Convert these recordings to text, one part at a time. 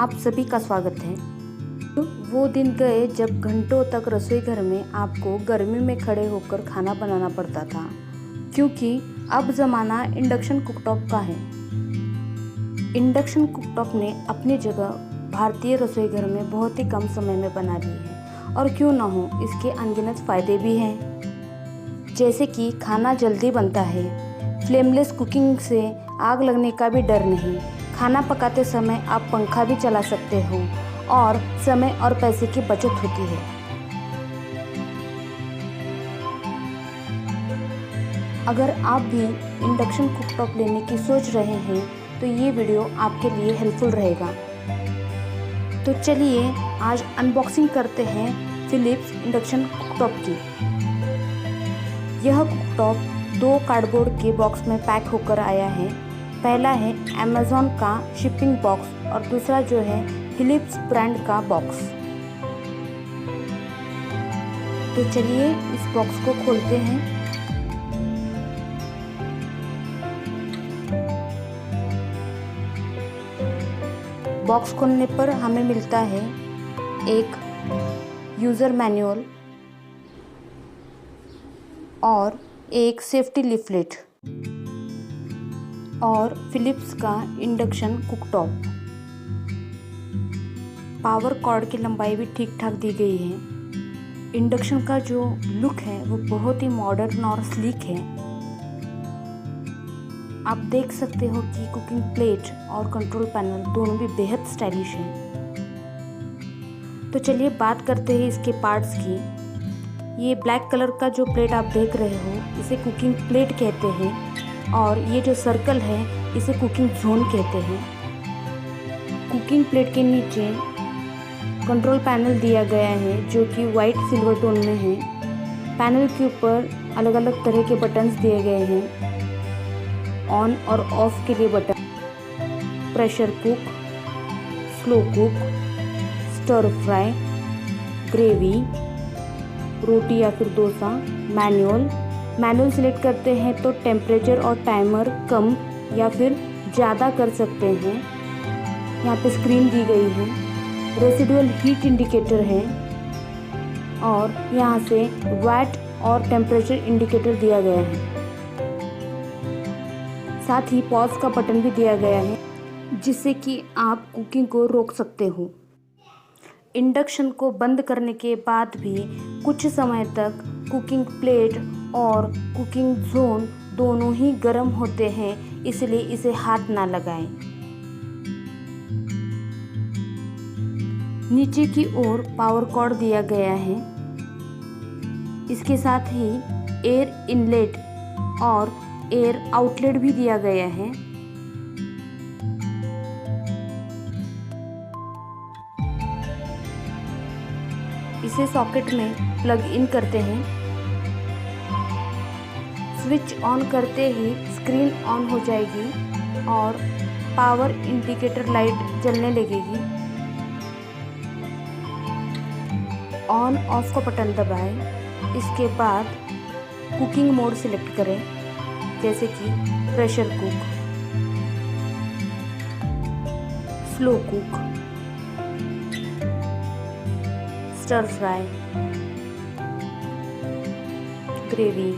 आप सभी का स्वागत है। वो दिन गए जब घंटों तक रसोई घर में आपको गर्मी में खड़े होकर खाना बनाना पड़ता था, क्योंकि अब ज़माना इंडक्शन कुकटॉप का है। इंडक्शन कुकटॉप ने अपनी जगह भारतीय रसोई घर में बहुत ही कम समय में बना ली है, और क्यों ना हो, इसके अनगिनत फ़ायदे भी हैं। जैसे कि खाना जल्दी बनता है, फ्लेमलेस कुकिंग से आग लगने का भी डर नहीं, खाना पकाते समय आप पंखा भी चला सकते हो और समय और पैसे की बचत होती है। अगर आप भी इंडक्शन कुकटॉप लेने की सोच रहे हैं तो ये वीडियो आपके लिए हेल्पफुल रहेगा। तो चलिए आज अनबॉक्सिंग करते हैं फिलिप्स इंडक्शन कुकटॉप की। यह कुकटॉप 2 कार्डबोर्ड के बॉक्स में पैक होकर आया है। पहला है अमेज़न का शिपिंग बॉक्स और दूसरा जो है फिलिप्स ब्रांड का बॉक्स। तो चलिए इस बॉक्स को खोलते हैं। बॉक्स खोलने पर हमें मिलता है एक यूज़र मैनुअल और एक सेफ्टी लीफलेट और फिलिप्स का इंडक्शन कुकटॉप। पावर कॉर्ड की लंबाई भी ठीक ठाक दी गई है। इंडक्शन का जो लुक है वो बहुत ही मॉडर्न और स्लीक है। आप देख सकते हो कि कुकिंग प्लेट और कंट्रोल पैनल दोनों भी बेहद स्टाइलिश हैं। तो चलिए बात करते हैं इसके पार्ट्स की। ये ब्लैक कलर का जो प्लेट आप देख रहे हो इसे कुकिंग प्लेट कहते हैं, और ये जो सर्कल है इसे कुकिंग जोन कहते हैं। कुकिंग प्लेट के नीचे कंट्रोल पैनल दिया गया है जो कि वाइट सिल्वर टोन में है। पैनल के ऊपर अलग अलग तरह के बटन्स दिए गए हैं। ऑन और ऑफ के लिए button, pressure cook, slow cook, stir fry, gravy, रोटी या फिर डोसा, मैनुअल सिलेक्ट करते हैं तो टेम्परेचर और टाइमर कम या फिर ज़्यादा कर सकते हैं। यहाँ पे स्क्रीन दी गई है, रेसिडुअल हीट इंडिकेटर है और यहाँ से वैट और टेम्परेचर इंडिकेटर दिया गया है। साथ ही पॉज का बटन भी दिया गया है जिससे कि आप कुकिंग को रोक सकते हो। इंडक्शन को बंद करने के बाद भी कुछ समय तक कुकिंग प्लेट और कुकिंग जोन दोनों ही गर्म होते हैं, इसलिए इसे हाथ ना लगाएं। नीचे की ओर पावर कॉर्ड दिया गया है। इसके साथ ही एयर इनलेट और एयर आउटलेट भी दिया गया है। इसे सॉकेट में प्लग इन करते हैं। स्विच ऑन करते ही स्क्रीन ऑन हो जाएगी और पावर इंडिकेटर लाइट जलने लगेगी। ऑन ऑफ का बटन दबाएं। इसके बाद कुकिंग मोड सिलेक्ट करें, जैसे कि pressure cook, slow cook, stir fry, gravy,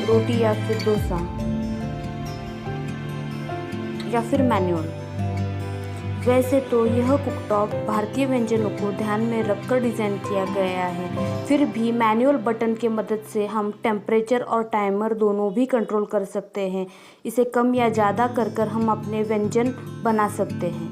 रोटी या फिर डोसा या फिर मैनुअल। वैसे तो यह कुकटॉप भारतीय व्यंजनों को ध्यान में रखकर डिज़ाइन किया गया है, फिर भी मैनुअल बटन की मदद से हम टेम्परेचर और टाइमर दोनों भी कंट्रोल कर सकते हैं। इसे कम या ज़्यादा कर हम अपने व्यंजन बना सकते हैं।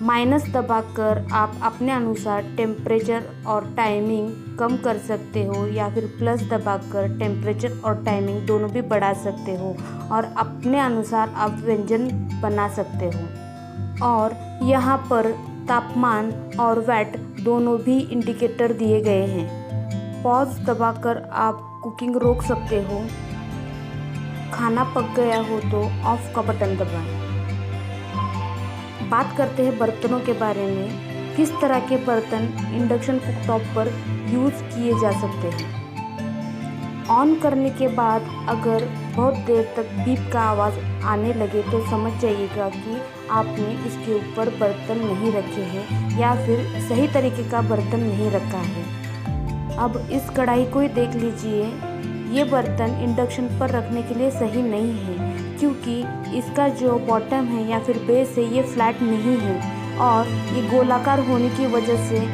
माइनस दबाकर आप अपने अनुसार टेम्परेचर और टाइमिंग कम कर सकते हो, या फिर प्लस दबाकर टेम्परेचर और टाइमिंग दोनों भी बढ़ा सकते हो और अपने अनुसार आप व्यंजन बना सकते हो। और यहाँ पर तापमान और वैट दोनों भी इंडिकेटर दिए गए हैं। पॉज दबाकर आप कुकिंग रोक सकते हो। खाना पक गया हो तो ऑफ का बटन दबाएं। बात करते हैं बर्तनों के बारे में। किस तरह के बर्तन इंडक्शन कुकटॉप पर यूज़ किए जा सकते हैं। ऑन करने के बाद अगर बहुत देर तक बीप का आवाज़ आने लगे तो समझ जाइएगा कि आपने इसके ऊपर बर्तन नहीं रखे हैं या फिर सही तरीके का बर्तन नहीं रखा है। अब इस कढ़ाई को ही देख लीजिए, ये बर्तन इंडक्शन पर रखने के लिए सही नहीं है क्योंकि इसका जो बॉटम है या फिर बेस है ये फ्लैट नहीं है और ये गोलाकार होने की वजह से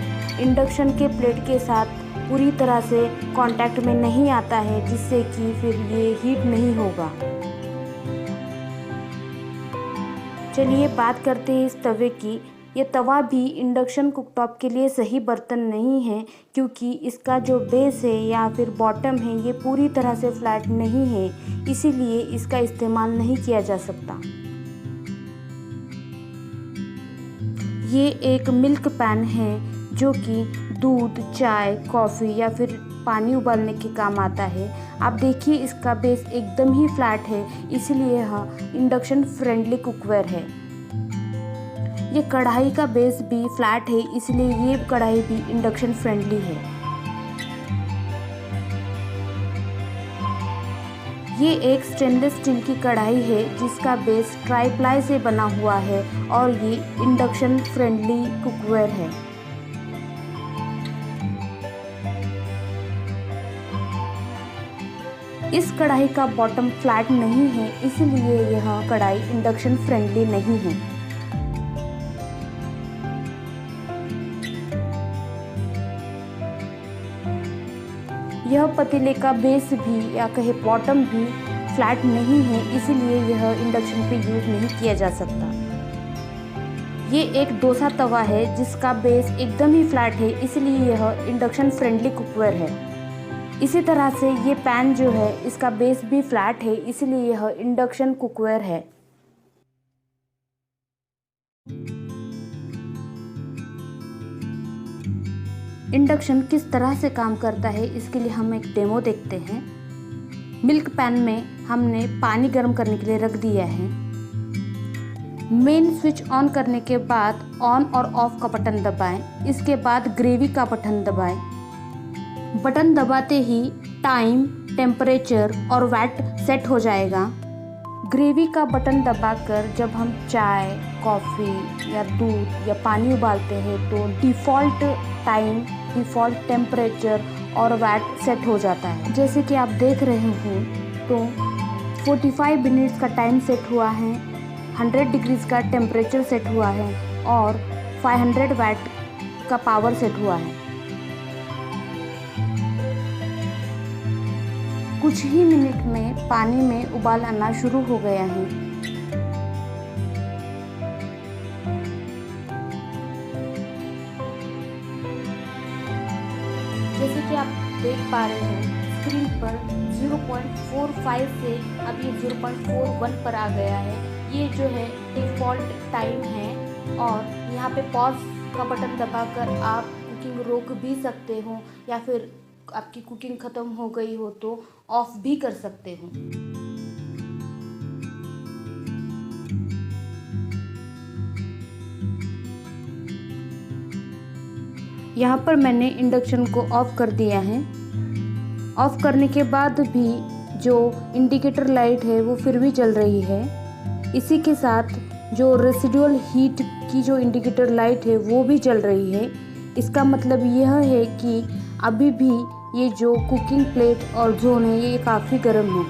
इंडक्शन के प्लेट के साथ पूरी तरह से कांटेक्ट में नहीं आता है, जिससे कि फिर ये हीट नहीं होगा। चलिए बात करते हैं इस तवे की। ये तवा भी इंडक्शन कुकटॉप के लिए सही बर्तन नहीं है क्योंकि इसका जो बेस है या फिर बॉटम है ये पूरी तरह से फ्लैट नहीं है, इसीलिए इसका इस्तेमाल नहीं किया जा सकता। ये एक मिल्क पैन है जो कि दूध, चाय, कॉफ़ी या फिर पानी उबालने के काम आता है। आप देखिए इसका बेस एकदम ही फ्लैट है, इसलिए यह इंडक्शन फ्रेंडली कुकवेयर है। ये कढ़ाई का बेस भी फ्लैट है, इसलिए ये कढ़ाई भी इंडक्शन फ्रेंडली है। ये एक स्टेनलेस स्टील की कढ़ाई है जिसका बेस ट्राईप्लाई से बना हुआ है और ये इंडक्शन फ्रेंडली कुकवेयर है। इस कढ़ाई का बॉटम फ्लैट नहीं है, इसलिए यह कढ़ाई इंडक्शन फ्रेंडली नहीं है। यह पतीले का बेस भी या कहे बॉटम भी फ्लैट नहीं है, इसलिए यह इंडक्शन पे यूज़ नहीं किया जा सकता। ये एक डोसा तवा है जिसका बेस एकदम ही फ्लैट है, इसलिए यह इंडक्शन फ्रेंडली कुकवेयर है। इसी तरह से ये पैन जो है इसका बेस भी फ्लैट है, इसलिए यह इंडक्शन कुकवेयर है। इंडक्शन किस तरह से काम करता है इसके लिए हम एक डेमो देखते हैं। मिल्क पैन में हमने पानी गर्म करने के लिए रख दिया है। मेन स्विच ऑन करने के बाद ऑन और ऑफ का बटन दबाएं। इसके बाद ग्रेवी का बटन दबाएं। बटन दबाते ही टाइम, टेम्परेचर और वैट सेट हो जाएगा। ग्रेवी का बटन दबाकर जब हम चाय, कॉफ़ी या दूध या पानी उबालते हैं तो डिफ़ॉल्ट टाइम, डिफ़ॉल्ट टेम्परेचर और वैट सेट हो जाता है। जैसे कि आप देख रहे हो तो 45 मिनट्स का टाइम सेट हुआ है, 100 डिग्रीज़ का टेम्परेचर सेट हुआ है और 500 वैट का पावर सेट हुआ है। कुछ ही मिनट में पानी में उबाल आना शुरू हो गया है। जैसे कि आप देख पा रहे हैं स्क्रीन पर 0.45 से अब ये 0.41 पर आ गया है। ये जो है डिफ़ॉल्ट टाइम है और यहाँ पे पॉज का बटन दबाकर आप कुकिंग रोक भी सकते हो या फिर आपकी कुकिंग ख़त्म हो गई हो तो ऑफ भी कर सकते हो। यहाँ पर मैंने इंडक्शन को ऑफ कर दिया है। ऑफ करने के बाद भी जो इंडिकेटर लाइट है वो फिर भी जल रही है। इसी के साथ जो रेसिडुअल हीट की जो इंडिकेटर लाइट है वो भी जल रही है। इसका मतलब यह है कि अभी भी ये जो कुकिंग प्लेट और जोन है ये काफ़ी गर्म है।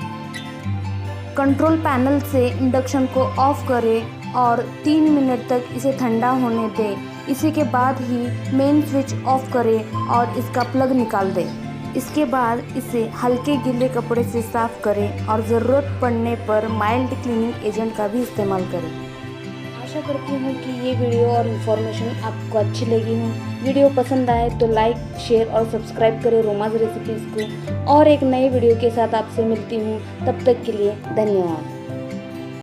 कंट्रोल पैनल से इंडक्शन को ऑफ करें और 3 मिनट तक इसे ठंडा होने दें। इसी के बाद ही मेन स्विच ऑफ करें और इसका प्लग निकाल दें। इसके बाद इसे हल्के गीले कपड़े से साफ़ करें और ज़रूरत पड़ने पर माइल्ड क्लीनिंग एजेंट का भी इस्तेमाल करें। आशा करती हूँ कि ये वीडियो और इन्फॉर्मेशन आपको अच्छी लगी हो। वीडियो पसंद आए तो लाइक, शेयर और सब्सक्राइब करें रोमाज रेसिपीज़ को। और एक नई वीडियो के साथ आपसे मिलती हूँ, तब तक के लिए धन्यवाद।